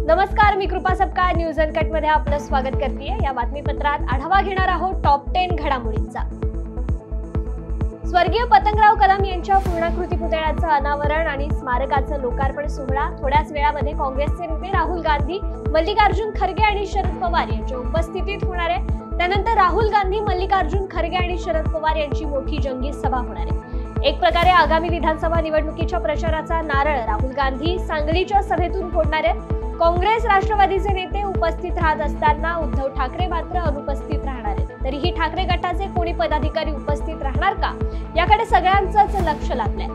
नमस्कार, मी कृपा Sapkal news uncut मध्ये आपलं स्वागत करते। या बातमीपत्रात आढावा घेणार आहोत टॉप 10 घडामोडींचा। स्वर्गीय पतंगराव कदम यांच्या पूर्णाकृती पुतळ्याचं अनावरण आणि स्मारकाचं लोकार्पण सोहळा थोड्याच वेळामध्ये काँग्रेसचे नेते राहुल गांधी, मल्लिकार्जुन खरगे आणि शरद पवार यांच्या उपस्थितीत होणार आहे। त्यानंतर राहुल गांधी, मल्लिकार्जुन खरगे आणि शरद पवार यांची मोठी जंगी सभा होणार आहे। एक प्रकारे आगामी विधानसभा निवडणुकीच्या प्रचाराचा नारळ राहुल गांधी सांगलीच्या सभेतून फोडणार आहेत। काँग्रेस, राष्ट्रवादीचे नेते उपस्थित राहत असताना उद्धव ठाकरे मात्र अनुपस्थित राहणार आहेत। तरीही ठाकरे गटाचे कोणी पदाधिकारी उपस्थित राहणार का, याकडे सगळ्यांचंच लक्ष लागलंय।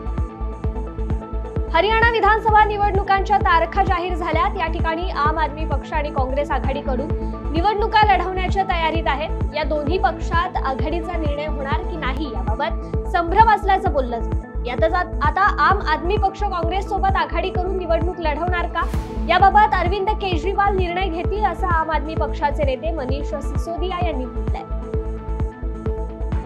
हरियाणा विधानसभा निवडणुकांच्या तारखा जाहीर झाल्यात। या ठिकाणी आम आदमी पक्ष आणि काँग्रेस आघाडीकडून निवडणुका लढवण्याच्या तयारीत आहेत। या दोन्ही पक्षात आघाडीचा निर्णय होणार की नाही याबाबत संभ्रम असल्याचं बोललं जातं। यातच आता आम आदमी पक्ष काँग्रेस सोबत आघाडी करून निवडणूक लढवणार का, याबाबत अरविंद केजरीवाल निर्णय घेतील असं आम आदमी पक्षाचे नेते मनीष सिसोदिया यांनी म्हटलंय।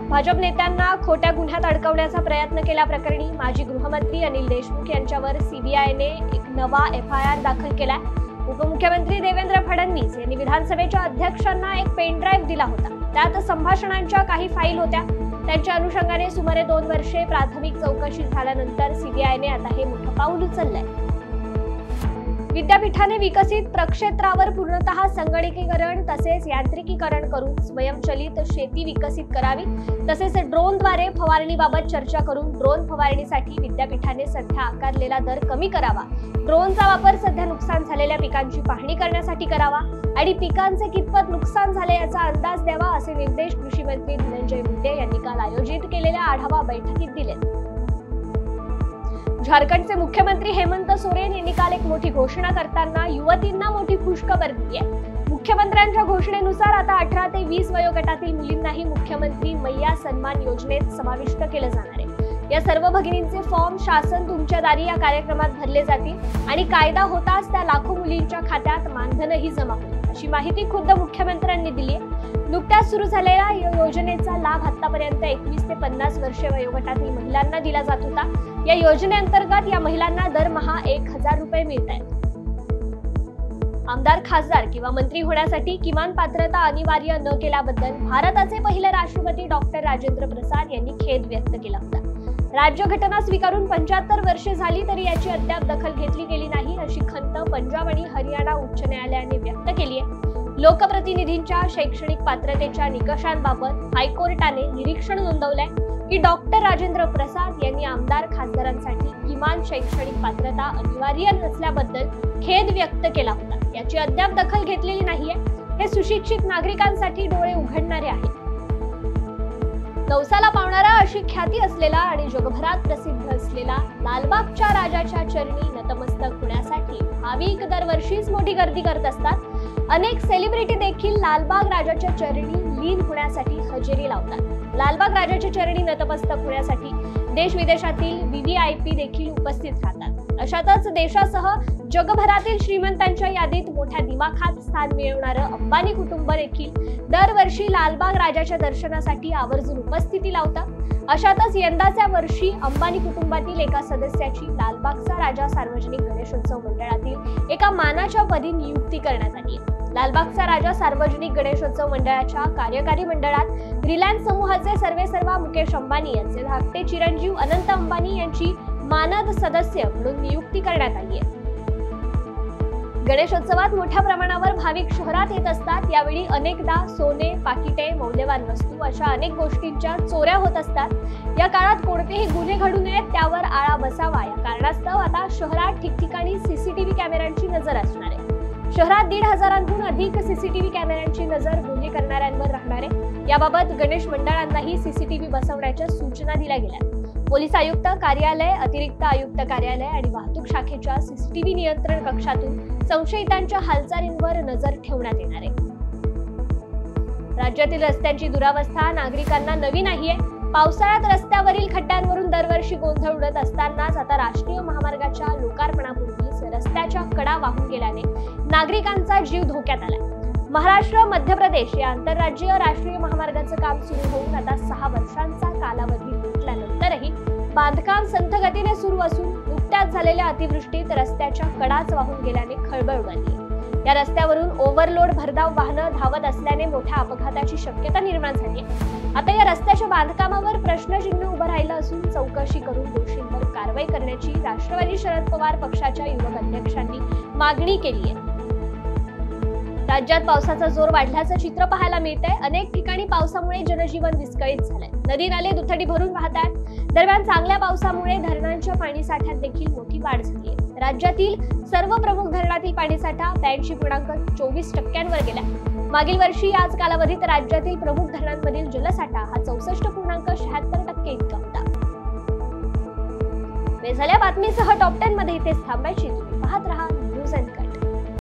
भाजप नेत्यांना खोट्या गुन्ह्यात अडकवण्याचा प्रयत्न केल्याप्रकरणी माजी गृहमंत्री अनिल देशमुख यांच्यावर सीबीआयने एक नवा एफआयआर दाखल केलाय। उपमुख्यमंत्री देवेंद्र फडणवीस यांनी विधानसभेच्या अध्यक्षांना एक पेन ड्राईव्ह दिला होता। त्यात संभाषणांच्या काही फाईल होत्या। त्यांच्या अनुषंगाने सुमारे 2 वर्षे प्राथमिक चौकशी झाल्यानंतर सीबीआयने आता हे मोठं पाऊल उचललंय। विद्यापीठाने विकसित प्रक्षेत्रावर पूर्णतः संगणकीकरण तसेच यांत्रिकीकरण करून स्वयंचलित शेती विकसित करावी, तसेच ड्रोनद्वारे फवारणीबाबत चर्चा करून ड्रोन फवारणीसाठी विद्यापीठाने सध्या आकारलेला दर कमी करावा, ड्रोनचा वापर सध्या नुकसान झालेल्या पिकांची पाहणी करण्यासाठी करावा आणि पिकांचे कितपत नुकसान झाले याचा अंदाज द्यावा, असे निर्देश कृषी मंत्री धनंजय मुंडे यांनी काल आयोजित केलेल्या आढावा बैठकीत दिले। झारखंडचे मुख्यमंत्री हेमंत सोरेन यांनी काल एक मोठी घोषणा करताना युवतींना मोठी खुशखबर दिली आहे। मुख्यमंत्र्यांच्या घोषणेनुसार आता 18 ते 20 वयोगटातील मुलींनाही मुख्यमंत्री मैया सन्मान योजनेत समाविष्ट केलं जाणार आहे। या सर्व भगिनींचे फॉर्म शासन तुमच्या दारी या कार्यक्रमात भरले जातील आणि कायदा होताच त्या लाखो मुलींच्या खात्यात मानधनही जमा होईल, अशी माहिती खुद्द मुख्यमंत्र्यांनी दिली आहे। नुकत्याच सुरू झालेल्या या योजनेचा लाभ आतापर्यंत 21 ते 50 वर्षे वयोगटातील महिलांना दिला जात होता। या योजनेअंतर्गत या महिलांना दरमहा 1000 रुपये मिळत आहेत। आमदार, खासदार किंवा मंत्री होण्यासाठी किमान पात्रता अनिवार्य न केल्याबद्दल भारताचे पहिले राष्ट्रपती डॉक्टर राजेंद्र प्रसाद यांनी खेद व्यक्त केला होता। राज्यघटना स्वीकारून 75 वर्षे झाली तरी याची अद्याप दखल घेतली गेली नाही, अशी खंत पंजाब आणि हरियाणा उच्च न्यायालयाने व्यक्त केली आहे। लोकप्रतिनिधींच्या शैक्षणिक पात्रतेच्या निकषांबाबत हायकोर्टाने निरीक्षण नोंदवलंय की डॉक्टर राजेंद्र प्रसाद यांनी आमदार, खासदारांसाठी किमान शैक्षणिक पात्रता अनिवार्य नसल्याबद्दल खेद व्यक्त केला होता। याची अद्याप दखल घेतलेली नाहीये। हे सुशिक्षित नागरिकांसाठी डोळे उघडणारे आहे। नवसाला पावणारा अशी ख्याती असलेला आणि जगभरात प्रसिद्ध असलेला लालबागच्या राजाच्या चरणी नतमस्तक होण्यासाठी भाविक दरवर्षीच मोठी गर्दी करत असतात। अनेक सेलिब्रिटी देखील लालबाग राजाच्या चरणी लीन होण्यासाठी हजेरी लावतात। लालबाग राजाच्या चरणी नतमस्तक होण्यासाठी देश विदेशातील व्हीव्हीआयपी देखील उपस्थित राहतात। अशातच देशासह जगभरातील श्रीमंतांच्या यादीत मोठ्या दिमाखात स्थान मिळवणारं अंबानी कुटुंब देखील दरवर्षी लालबाग राजाच्या दर्शनासाठी आवर्जून उपस्थिती लावतात। अशातच यंदाच्या वर्षी अंबानी कुटुंबातील एका सदस्याची लालबागचा राजा सार्वजनिक गणेशोत्सव मंडळातील एका मानाच्या पदी नियुक्ती करण्यात आली आहे। लालबागचा राजा सार्वजनिक गणेशोत्सव मंडळाच्या कार्यकारी मंडळात रिलायन्स समूहाचे सर्वेसर्वा मुकेश अंबानी यांचे धाकटे चिरंजीव अनंत अंबानी यांची मानद सदस्य म्हणून नियुक्ती करण्यात आली आहे। गणेशोत्सवात मोठ्या प्रमाणावर भाविक शहरात येत असतात। यावेळी अनेकदा सोने, पाकिटे, मौल्यवान वस्तू अशा अनेक गोष्टींच्या चोऱ्या होत असतात। या काळात कोणतेही गुन्हे घडू नयेत, त्यावर आळा बसावा या कारणास्तव आता शहरात ठिकठिकाणी सीसीटीव्ही कॅमेऱ्यांची नजर असणार आहे। शहरात 1,500हून अधिक सीसीटीव्ही कॅमेऱ्यांची नजर गुन्हे करणाऱ्यांवर राहणार आहे। याबाबत गणेश मंडळांनाही सीसीटीव्ही बसवण्याच्या सूचना दिल्या गेल्या। पोलीस आयुक्त कार्यालय, अतिरिक्त आयुक्त कार्यालय आणि वाहतूक शाखेच्या सीसीटीव्ही नियंत्रण कक्षातून संशयितांच्या हालचालींवर नजर ठेवण्यात येणार आहे। राज्यातील रस्त्यांची दुरावस्था नागरिकांना नवी नाहीये। पावसाळ्यात रस्त्यावरील खड्ड्यांवरून दरवर्षी गोंधळ उडत असतानाच आता राष्ट्रीय महामार्गाच्या लोकार्पणापूर्वीच रस्त्याच्या कडा वाहून गेल्याने नागरिकांचा जीव धोक्यात आलाय। महाराष्ट्र, मध्य प्रदेश या आंतरराज्यीय राष्ट्रीय महामार्गाचं काम सुरू होऊन आता 6 वर्षांचा कालावधी लोटल्यानंतरही बांधकाम संथ गतीने सुरू असून नुकत्याच झालेल्या अतिवृष्टीत रस्त्याच्या कडाच वाहून गेल्याने खळबळ उडाली। या रस्त्यावरून ओव्हरलोड भरधाव वाहनं धावत असल्याने मोठ्या अपघाताची शक्यता निर्माण झाली आहे। आता या रस्त्याच्या बांधकामावर प्रश्नचिन्ह उभं राहिलं असून चौकशी करून दोषींवर कारवाई करण्याची राष्ट्रवादी शरद पवार पक्षाच्या युवक अध्यक्षांनी मागणी केली आहे। राज्यात पावसाचा जोर वाढल्याचं चित्र पाहायला मिळतंय। अनेक ठिकाणी पावसामुळे जनजीवन विस्कळीत झालंय। नदी नाले दुथडी भरून वाहत आहेत। दरम्यान चांगल्या पावसामुळे धरणांच्या पाणीसाठ्यात देखील मोठी वाढ झाली आहे। राज्यातील सर्व प्रमुख धरणातील पाणीसाठा 82.24% गेला। मागील वर्षी याच कालावधीत राज्यातील प्रमुख धरणांमधील जलसाठा हा 64.76% इतका होता। वेळ झाल्या बातमीसह टॉप 10 मध्ये इथेच थांबायची। पाहत रहा